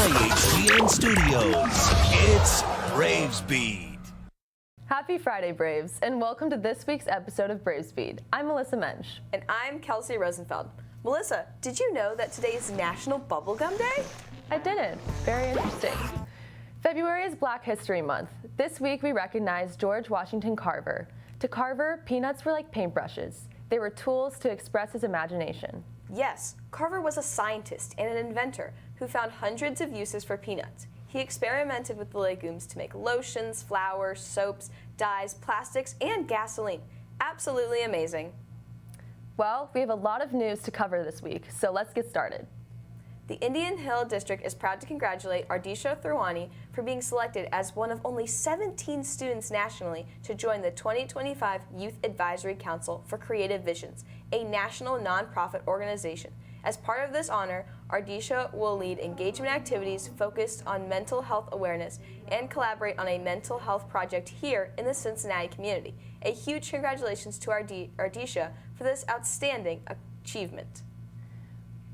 IHTN Studios, it's Braves Beat. Happy Friday, Braves, and welcome to this week's episode of Braves Beat. I'm Melissa Mensch. And I'm Kelsey Rosenfeld. Melissa, did you know that today is National Bubblegum Day? I didn't. Very interesting. February is Black History Month. This week we recognize George Washington Carver. To Carver, peanuts were like paintbrushes. They were tools to express his imagination. Yes, Carver was a scientist and an inventor who found hundreds of uses for peanuts. He experimented with the legumes to make lotions, flours, soaps, dyes, plastics, and gasoline. Absolutely amazing. Well, we have a lot of news to cover this week, so let's get started. The Indian Hill District is proud to congratulate Ardisha Thirwani for being selected as one of only 17 students nationally to join the 2025 Youth Advisory Council for Creative Visions, a national nonprofit organization. As part of this honor, Ardisha will lead engagement activities focused on mental health awareness and collaborate on a mental health project here in the Cincinnati community. A huge congratulations to Ardisha for this outstanding achievement.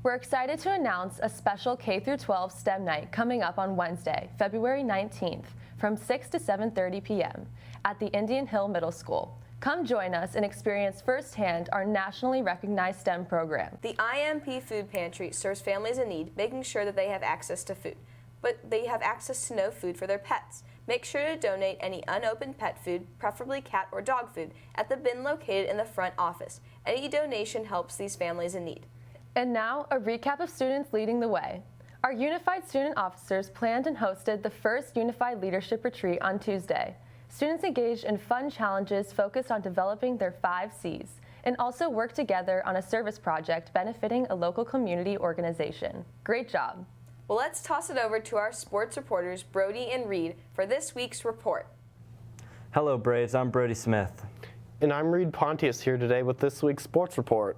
We're excited to announce a special K-12 STEM night coming up on Wednesday, February 19th from 6 to 7:30 p.m. at the Indian Hill Middle School. Come join us and experience firsthand our nationally recognized STEM program. The IMP Food Pantry serves families in need, making sure that they have access to food, but they have access to no food for their pets. Make sure to donate any unopened pet food, preferably cat or dog food, at the bin located in the front office. Any donation helps these families in need. And now, a recap of students leading the way. Our Unified Student Officers planned and hosted the first Unified Leadership Retreat on Tuesday. Students engaged in fun challenges focused on developing their 5 C's and also worked together on a service project benefiting a local community organization. Great job. Well, let's toss it over to our sports reporters, Brody and Reed, for this week's report. Hello, Braves. I'm Brody Smith. And I'm Reed Pontius here today with this week's sports report.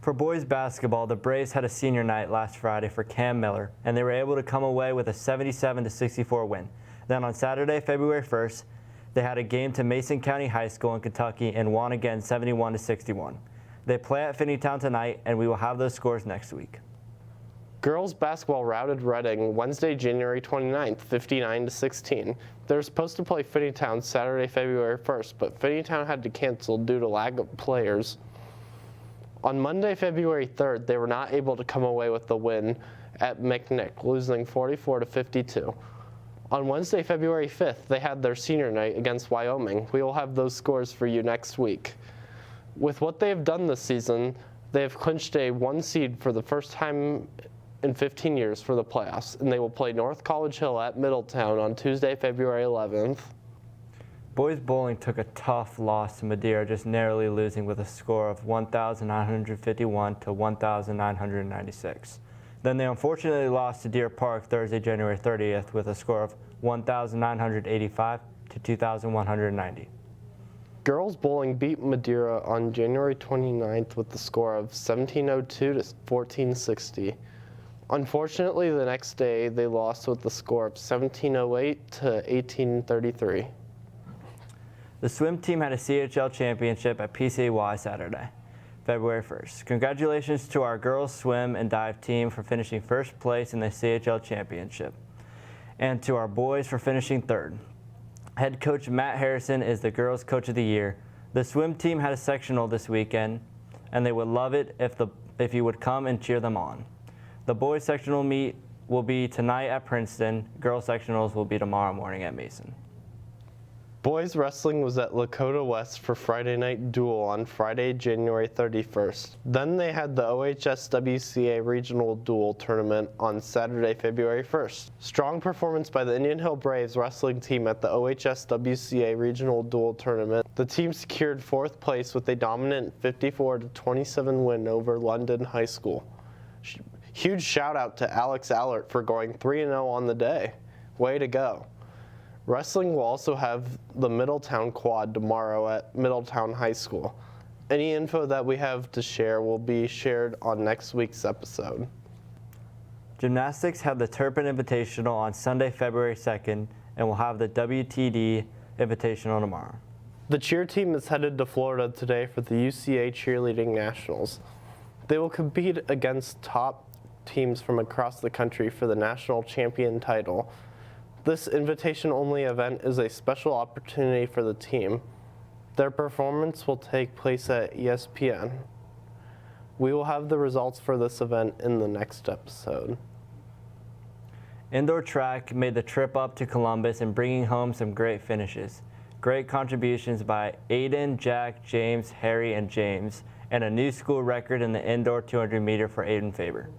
For boys basketball, the Braves had a senior night last Friday for Cam Miller, and they were able to come away with a 77-64 win. Then on Saturday, February 1st, they had a game to Mason County High School in Kentucky and won again 71-61. They play at Finneytown tonight, and we will have those scores next week. Girls basketball routed Reading Wednesday, January 29th, 59-16. They were supposed to play Finneytown Saturday, February 1st, but Finneytown had to cancel due to lack of players. On Monday, February 3rd, they were not able to come away with the win at McNick, losing 44-52. On Wednesday, February 5th, they had their senior night against Wyoming. We will have those scores for you next week. With what they have done this season, they have clinched a 1 seed for the first time in 15 years for the playoffs, and they will play North College Hill at Middletown on Tuesday, February 11th. Boys bowling took a tough loss to Madeira, just narrowly losing with a score of 1,951 to 1,996. Then they unfortunately lost to Deer Park Thursday, January 30th with a score of 1,985 to 2,190. Girls bowling beat Madeira on January 29th with the score of 1,702 to 1,460. Unfortunately, the next day they lost with the score of 1,708 to 1,833. The swim team had a CHL championship at PCY Saturday, February 1st. Congratulations to our girls swim and dive team for finishing first place in the CHL championship, and to our boys for finishing third. Head coach Matt Harrison is the girls coach of the year. The swim team had a sectional this weekend, and they would love it if you would come and cheer them on. The boys sectional meet will be tonight at Princeton. Girls sectionals will be tomorrow morning at Mason. Boys wrestling was at Lakota West for Friday Night Duel on Friday, January 31st. Then they had the OHS WCA Regional Duel Tournament on Saturday, February 1st. Strong performance by the Indian Hill Braves wrestling team at the OHS WCA Regional Duel Tournament. The team secured 4th place with a dominant 54-27 win over London High School. Huge shout out to Alex Allert for going 3-0 on the day. Way to go. Wrestling will also have the Middletown Quad tomorrow at Middletown High School. Any info that we have to share will be shared on next week's episode. Gymnastics had the Turpin Invitational on Sunday, February 2nd, and will have the WTD Invitational tomorrow. The cheer team is headed to Florida today for the UCA Cheerleading Nationals. They will compete against top teams from across the country for the national champion title. This invitation-only event is a special opportunity for the team. Their performance will take place at ESPN. We will have the results for this event in the next episode. Indoor track made the trip up to Columbus and bringing home some great finishes. Great contributions by Aiden, Jack, James, Harry, and James, and a new school record in the indoor 200 meter for Aiden Faber.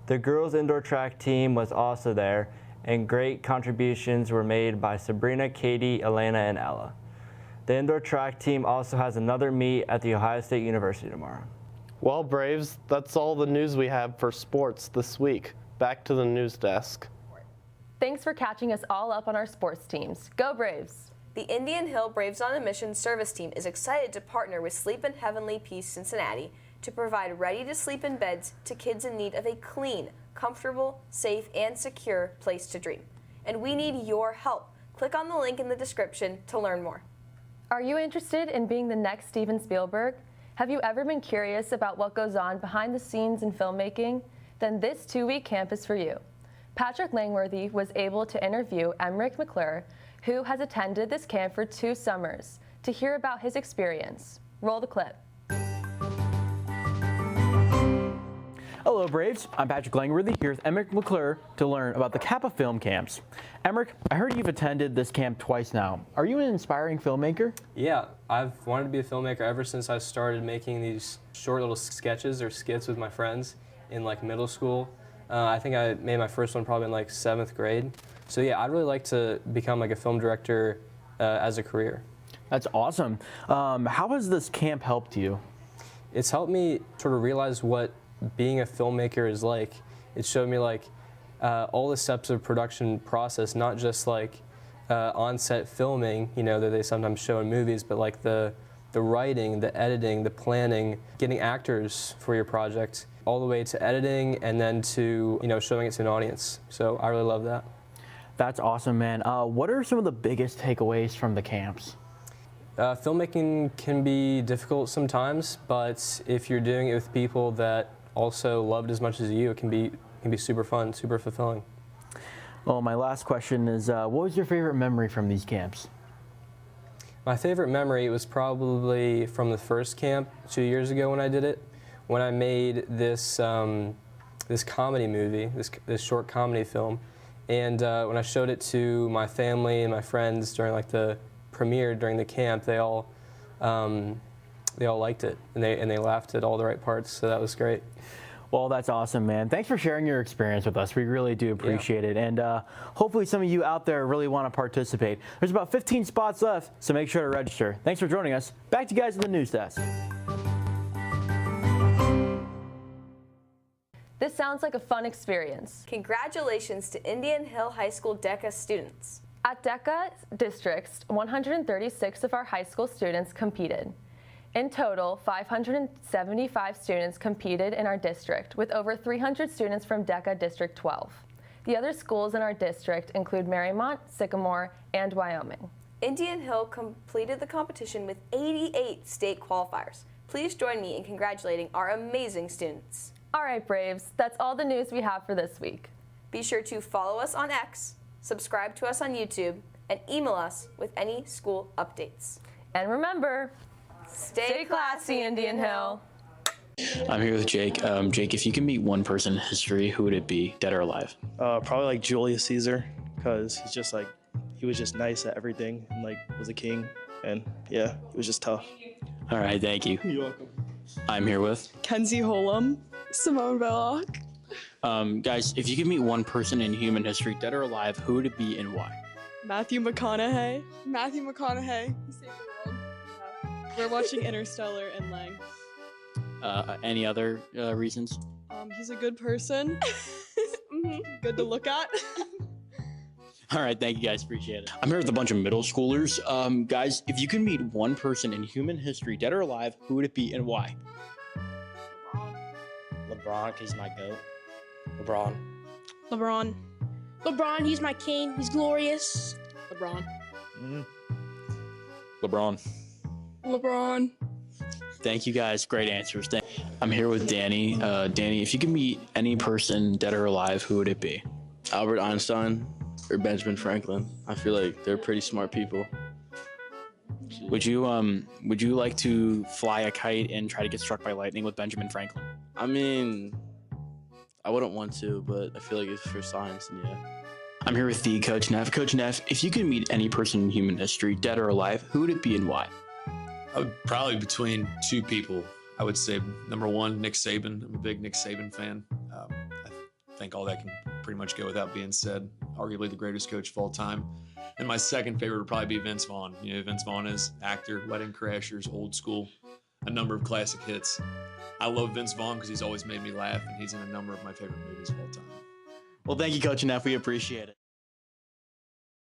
The girls' indoor track team was also there, and great contributions were made by Sabrina, Katie, Elena, and Ella. The indoor track team also has another meet at The Ohio State University tomorrow. Well, Braves, that's all the news we have for sports this week. Back to the news desk. Thanks for catching us all up on our sports teams. Go Braves! The Indian Hill Braves on a Mission service team is excited to partner with Sleep in Heavenly Peace Cincinnati to provide ready-to-sleep-in beds to kids in need of a clean, comfortable, safe, and secure place to dream. And we need your help. Click on the link in the description to learn more. Are you interested in being the next Steven Spielberg? Have you ever been curious about what goes on behind the scenes in filmmaking? Then this 2-week camp is for you. Patrick Langworthy was able to interview Emmerich McClure, who has attended this camp for 2 summers, to hear about his experience. Roll the clip. Hello Braves, I'm Patrick Langworthy here with Emmerich McClure to learn about the Kappa Film Camps. Emmerich, I heard you've attended this camp twice now. Are you an inspiring filmmaker? Yeah, I've wanted to be a filmmaker ever since I started making these short little sketches or skits with my friends in like middle school. I think I made my first one probably in like 7th grade. So yeah, I'd really like to become like a film director as a career. That's awesome. How has this camp helped you? It's helped me sort of realize what being a filmmaker is like. It showed me like all the steps of production process, not just like on-set filming, you know, that they sometimes show in movies, but like the writing, the editing, the planning, getting actors for your project, all the way to editing and then to, you know, showing it to an audience. So I really love that. That's awesome, man. What are some of the biggest takeaways from the camps? Filmmaking can be difficult sometimes, but if you're doing it with people that also love it as much as you, it can be super fun, super fulfilling. Well, my last question is, what was your favorite memory from these camps? My favorite memory was probably from the first camp 2 years ago when I did it, when I made this this comedy movie, this short comedy film, and when I showed it to my family and my friends during like the premiere during the camp, they all liked it and they laughed at all the right parts, so that was great. Well, that's awesome, man. Thanks for sharing your experience with us. We really do appreciate it. And hopefully some of you out there really want to participate. There's about 15 spots left, so make sure to register. Thanks for joining us. Back to you guys at the news desk. This sounds like a fun experience. Congratulations to Indian Hill High School DECA students. At DECA districts, 136 of our high school students competed. In total, 575 students competed in our district, with over 300 students from DECA District 12. The other schools in our district include Marymount, Sycamore, and Wyoming. Indian Hill completed the competition with 88 state qualifiers. Please join me in congratulating our amazing students. All right, Braves, that's all the news we have for this week. Be sure to follow us on X, subscribe to us on YouTube, and email us with any school updates. And remember, Stay classy, Indian Hill. I'm here with Jake. Jake, if you can meet one person in history, who would it be, dead or alive? Probably like Julius Caesar, because he's just like, he was just nice at everything and like was a king, and yeah, it was just tough. All right, thank you. You're welcome. I'm here with Kenzie Holum, Simone Belloc. guys, if you could meet one person in human history, dead or alive, who would it be and why? Matthew McConaughey. Matthew McConaughey. He saved the world. We're watching Interstellar and Lang. Any other reasons? He's a good person. Good to look at. All right, thank you guys, appreciate it. I'm here with a bunch of middle schoolers. Guys, if you could meet one person in human history, dead or alive, who would it be and why? LeBron, he's my GOAT. LeBron. LeBron, he's my king. He's glorious. LeBron. LeBron. LeBron. Thank you guys. Great answers. I'm here with Danny. Danny, if you could meet any person, dead or alive, who would it be? Albert Einstein or Benjamin Franklin. I feel like they're pretty smart people. Would you like to fly a kite and try to get struck by lightning with Benjamin Franklin? I mean, I wouldn't want to, but I feel like it's for science, and yeah. I'm here with the Coach Neff. Coach Neff, if you could meet any person in human history, dead or alive, who would it be and why? I would probably between two people. I would say number one, Nick Saban. I'm a big Nick Saban fan. I think all that can pretty much go without being said. Arguably the greatest coach of all time. And my second favorite would probably be Vince Vaughn. You know, Vince Vaughn is actor, Wedding Crashers, Old School, a number of classic hits. I love Vince Vaughn because he's always made me laugh, and he's in a number of my favorite movies of all time. Well, thank you, Coach Neff. We appreciate it.